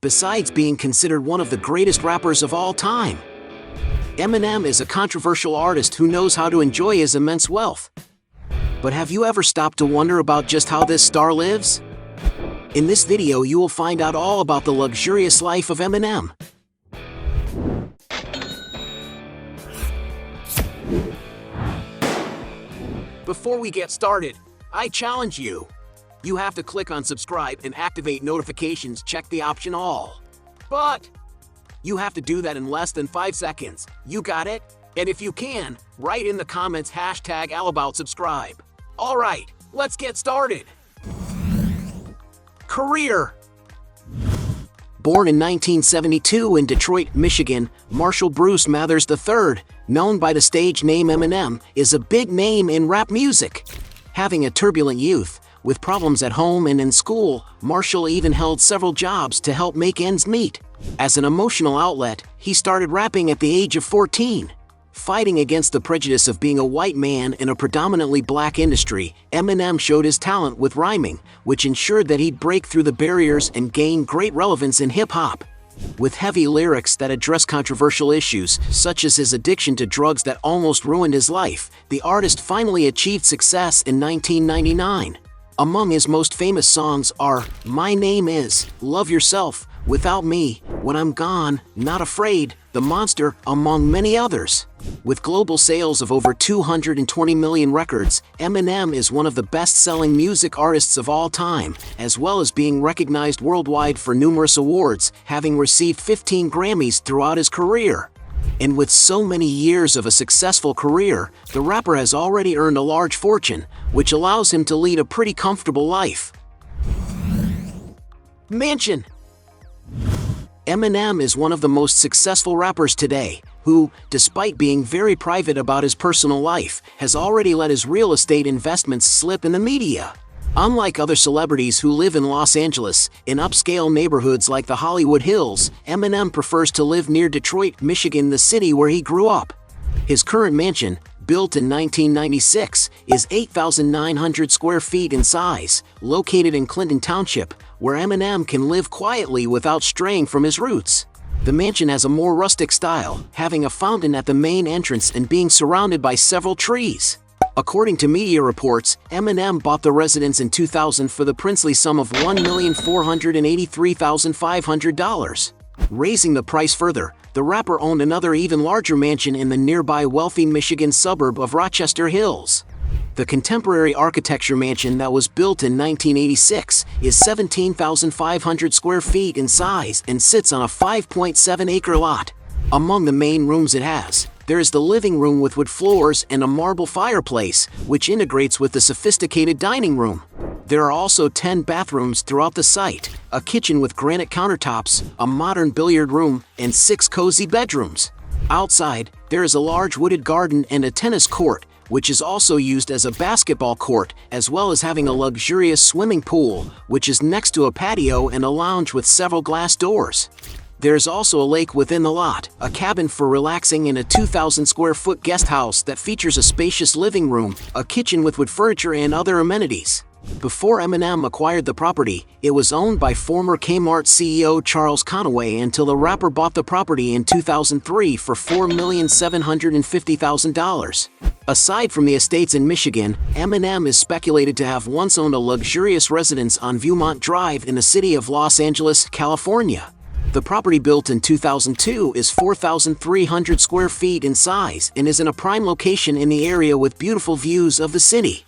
besides being considered one of the greatest rappers of all time. Eminem is a controversial artist who knows how to enjoy his immense wealth. But have you ever stopped to wonder about just how this star lives? In this video you will find out all about the luxurious life of Eminem. Before we get started, I challenge you. You have to click on subscribe and activate notifications, check the option all. But you have to do that in less than 5 seconds. You got it? And if you can, write in the comments #AllAboutSubscribe. Alright, let's get started. Career. Born in 1972 in Detroit, Michigan, Marshall Bruce Mathers III, known by the stage name Eminem, is a big name in rap music. Having a turbulent youth, with problems at home and in school, Marshall even held several jobs to help make ends meet. As an emotional outlet, he started rapping at the age of 14. Fighting against the prejudice of being a white man in a predominantly black industry, Eminem showed his talent with rhyming, which ensured that he'd break through the barriers and gain great relevance in hip-hop. With heavy lyrics that address controversial issues, such as his addiction to drugs that almost ruined his life, the artist finally achieved success in 1999. Among his most famous songs are My Name Is, Love Yourself, Without Me, When I'm Gone, Not Afraid, The Monster, among many others. With global sales of over 220 million records, Eminem is one of the best-selling music artists of all time, as well as being recognized worldwide for numerous awards, having received 15 Grammys throughout his career. And with so many years of a successful career, the rapper has already earned a large fortune, which allows him to lead a pretty comfortable life. Mansion. Eminem is one of the most successful rappers today, who, despite being very private about his personal life, has already let his real estate investments slip in the media. Unlike other celebrities who live in Los Angeles, in upscale neighborhoods like the Hollywood Hills, Eminem prefers to live near Detroit, Michigan, the city where he grew up. His current mansion, built in 1996, is 8,900 square feet in size, located in Clinton Township, where Eminem can live quietly without straying from his roots. The mansion has a more rustic style, having a fountain at the main entrance and being surrounded by several trees. According to media reports, Eminem bought the residence in 2000 for the princely sum of $1,483,500. Raising the price further, the rapper owned another even larger mansion in the nearby wealthy Michigan suburb of Rochester Hills. The contemporary architecture mansion that was built in 1986 is 17,500 square feet in size and sits on a 5.7-acre lot. Among the main rooms it has, there is the living room with wood floors and a marble fireplace, which integrates with the sophisticated dining room. There are also 10 bathrooms throughout the site, a kitchen with granite countertops, a modern billiard room, and 6 cozy bedrooms. Outside, there is a large wooded garden and a tennis court, which is also used as a basketball court, as well as having a luxurious swimming pool, which is next to a patio and a lounge with several glass doors. There is also a lake within the lot, a cabin for relaxing, and a 2,000 square foot guest house that features a spacious living room, a kitchen with wood furniture and other amenities. Before Eminem acquired the property, it was owned by former Kmart CEO Charles Conaway until the rapper bought the property in 2003 for $4,750,000. Aside from the estates in Michigan, Eminem is speculated to have once owned a luxurious residence on Viewmont Drive in the city of Los Angeles, California. The property, built in 2002, is 4,300 square feet in size and is in a prime location in the area with beautiful views of the city.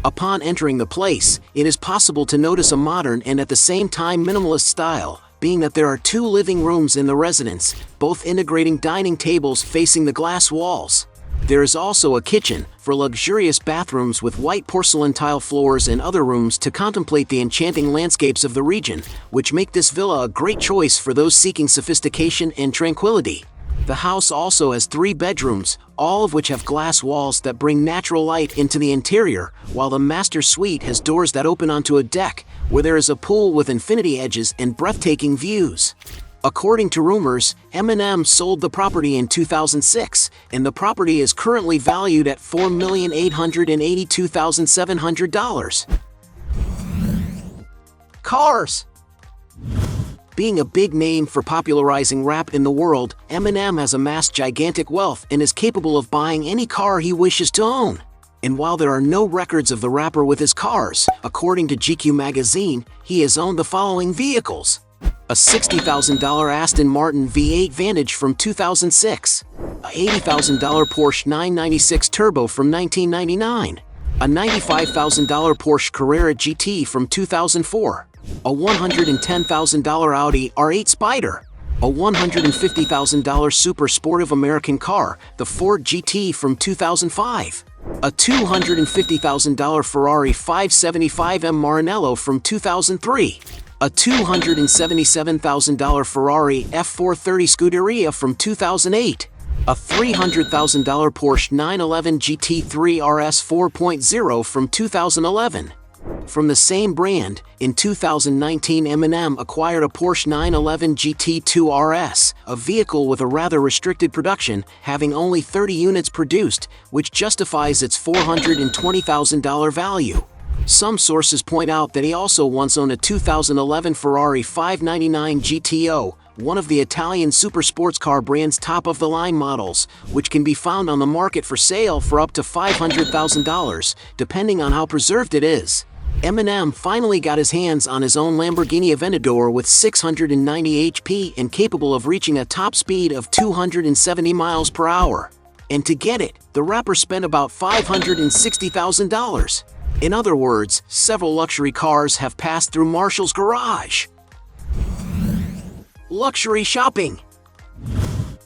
Upon entering the place, it is possible to notice a modern and at the same time minimalist style, being that there are 2 living rooms in the residence, both integrating dining tables facing the glass walls. There is also a kitchen, for luxurious bathrooms with white porcelain tile floors, and other rooms to contemplate the enchanting landscapes of the region, which make this villa a great choice for those seeking sophistication and tranquility. The house also has 3 bedrooms, all of which have glass walls that bring natural light into the interior, while the master suite has doors that open onto a deck, where there is a pool with infinity edges and breathtaking views. According to rumors, Eminem sold the property in 2006, and the property is currently valued at $4,882,700. Cars. Being a big name for popularizing rap in the world, Eminem has amassed gigantic wealth and is capable of buying any car he wishes to own. And while there are no records of the rapper with his cars, according to GQ magazine, he has owned the following vehicles: a $60,000 Aston Martin V8 Vantage from 2006, a $80,000 Porsche 996 Turbo from 1999, a $95,000 Porsche Carrera GT from 2004, a $110,000 Audi R8 Spider, a $150,000 super sportive American car, the Ford GT from 2005, a $250,000 Ferrari 575M Maranello from 2003, a $277,000 Ferrari F430 Scuderia from 2008, a $300,000 Porsche 911 GT3 RS 4.0 from 2011. From the same brand, in 2019 Eminem acquired a Porsche 911 GT2 RS, a vehicle with a rather restricted production, having only 30 units produced, which justifies its $420,000 value. Some sources point out that he also once owned a 2011 Ferrari 599 GTO, one of the Italian super sports car brand's top-of-the-line models, which can be found on the market for sale for up to $500,000, depending on how preserved it is. Eminem finally got his hands on his own Lamborghini Aventador with 690 HP and capable of reaching a top speed of 270 miles per hour. And to get it, the rapper spent about $560,000. In other words, several luxury cars have passed through Marshall's garage. Luxury shopping.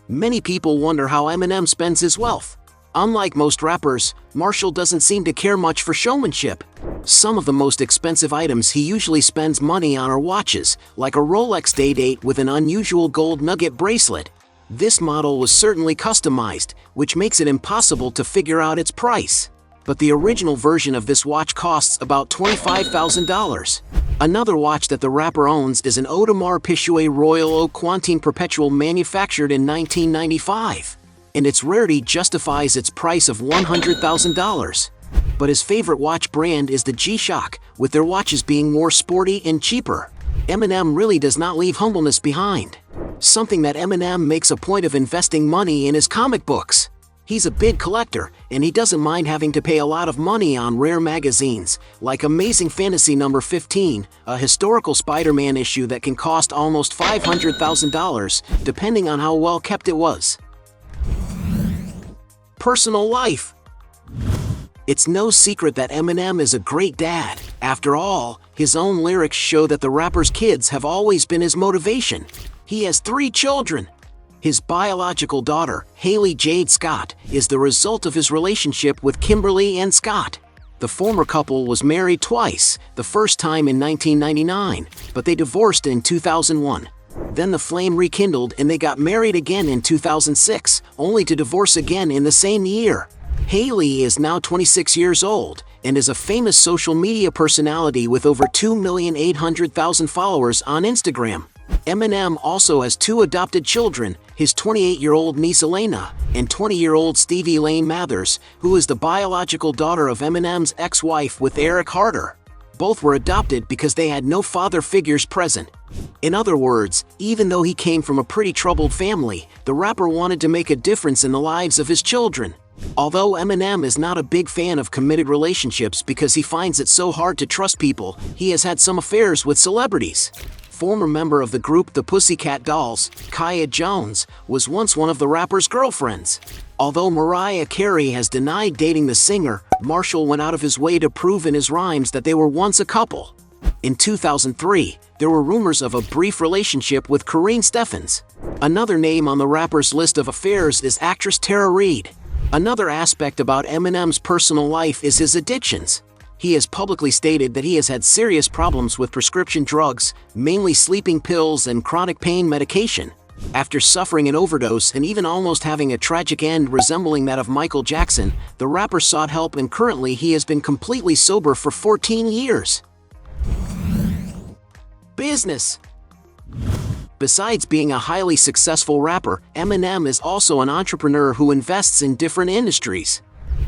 Many people wonder how Eminem spends his wealth. Unlike most rappers, Marshall doesn't seem to care much for showmanship. Some of the most expensive items he usually spends money on are watches, like a Rolex Day-Date with an unusual gold nugget bracelet. This model was certainly customized, which makes it impossible to figure out its price. But the original version of this watch costs about $25,000. Another watch that the rapper owns is an Audemars Piguet Royal Oak Quantine Perpetual manufactured in 1995. And its rarity justifies its price of $100,000. But his favorite watch brand is the G-Shock, with their watches being more sporty and cheaper. Eminem really does not leave humbleness behind. Something that Eminem makes a point of investing money in his comic books. He's a big collector, and he doesn't mind having to pay a lot of money on rare magazines, like Amazing Fantasy number 15, a historical Spider-Man issue that can cost almost $500,000, depending on how well kept it was. Personal life. It's no secret that Eminem is a great dad. After all, his own lyrics show that the rapper's kids have always been his motivation. He has 3 children. His biological daughter, Haley Jade Scott, is the result of his relationship with Kimberly Ann Scott. The former couple was married twice, the first time in 1999, but they divorced in 2001. Then the flame rekindled and they got married again in 2006, only to divorce again in the same year. Haley is now 26 years old and is a famous social media personality with over 2,800,000 followers on Instagram. Eminem also has 2 adopted children, his 28-year-old niece Elena and 20-year-old Stevie Lane Mathers, who is the biological daughter of Eminem's ex-wife with Eric Harder. Both were adopted because they had no father figures present. In other words, even though he came from a pretty troubled family, the rapper wanted to make a difference in the lives of his children. Although Eminem is not a big fan of committed relationships because he finds it so hard to trust people, he has had some affairs with celebrities. Former member of the group The Pussycat Dolls, Kaya Jones, was once one of the rapper's girlfriends. Although Mariah Carey has denied dating the singer, Marshall went out of his way to prove in his rhymes that they were once a couple. In 2003, there were rumors of a brief relationship with Corinne Steffens. Another name on the rapper's list of affairs is actress Tara Reid. Another aspect about Eminem's personal life is his addictions. He has publicly stated that he has had serious problems with prescription drugs, mainly sleeping pills and chronic pain medication. After suffering an overdose and even almost having a tragic end resembling that of Michael Jackson, the rapper sought help and currently he has been completely sober for 14 years. Business. Besides being a highly successful rapper, Eminem is also an entrepreneur who invests in different industries.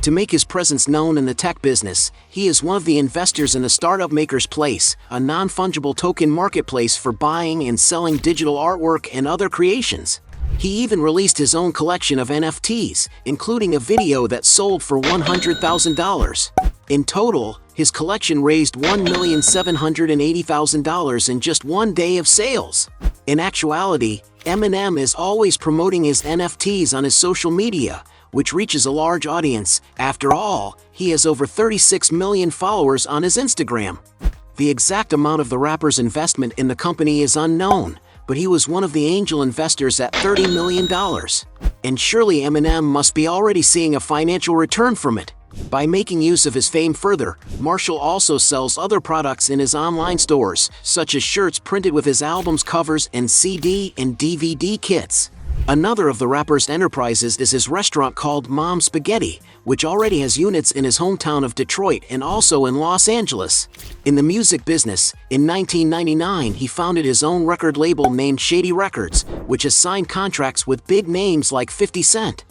To make his presence known in the tech business, he is one of the investors in the startup Maker's Place, a non-fungible token marketplace for buying and selling digital artwork and other creations. He even released his own collection of NFTs, including a video that sold for $100,000. In total, his collection raised $1,780,000 in just one day of sales. In actuality, Eminem is always promoting his NFTs on his social media, which reaches a large audience. After all, he has over 36 million followers on his Instagram. The exact amount of the rapper's investment in the company is unknown, but he was one of the angel investors at $30 million. And surely Eminem must be already seeing a financial return from it. By making use of his fame further, Marshall also sells other products in his online stores, such as shirts printed with his album's covers and CD and DVD kits. Another of the rapper's enterprises is his restaurant called Mom Spaghetti, which already has units in his hometown of Detroit and also in Los Angeles. In the music business, in 1999 he founded his own record label named Shady Records, which has signed contracts with big names like 50 Cent.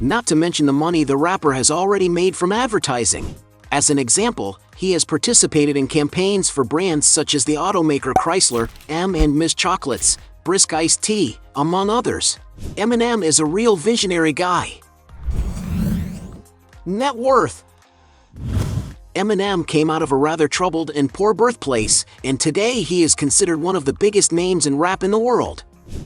Not to mention the money the rapper has already made from advertising. As an example, he has participated in campaigns for brands such as the automaker Chrysler, M&M's Chocolates, Brisk Iced Tea, among others. Eminem is a real visionary guy. Net worth. Eminem came out of a rather troubled and poor birthplace, and today he is considered one of the biggest names in rap in the world.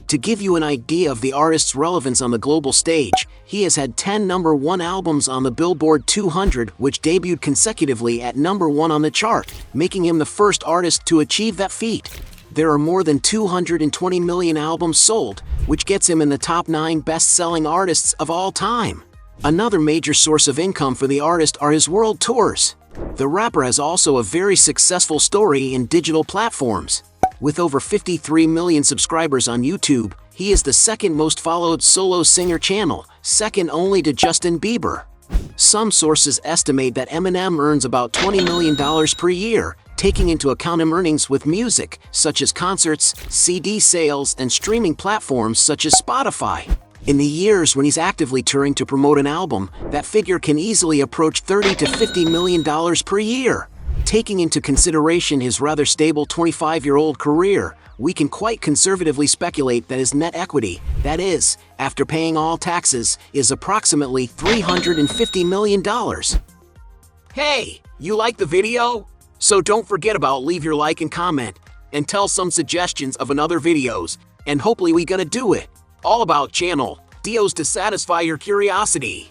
To give you an idea of the artist's relevance on the global stage, he has had 10 #1 albums on the Billboard 200, which debuted consecutively at #1 on the chart, making him the first artist to achieve that feat. There are more than 220 million albums sold, which gets him in the top 9 best-selling artists of all time. Another major source of income for the artist are his world tours. The rapper has also a very successful story in digital platforms. With over 53 million subscribers on YouTube, he is the second most followed solo singer channel, second only to Justin Bieber. Some sources estimate that Eminem earns about $20 million per year, taking into account his earnings with music, such as concerts, CD sales, and streaming platforms such as Spotify. In the years when he's actively touring to promote an album, that figure can easily approach $30 to $50 million per year. Taking into consideration his rather stable 25-year-old career, we can quite conservatively speculate that his net equity, that is, after paying all taxes, is approximately $350 million. Hey, you like the video? So don't forget about leave your like and comment, and tell some suggestions of another videos, and hopefully we gonna do it. All about channel, deals to satisfy your curiosity.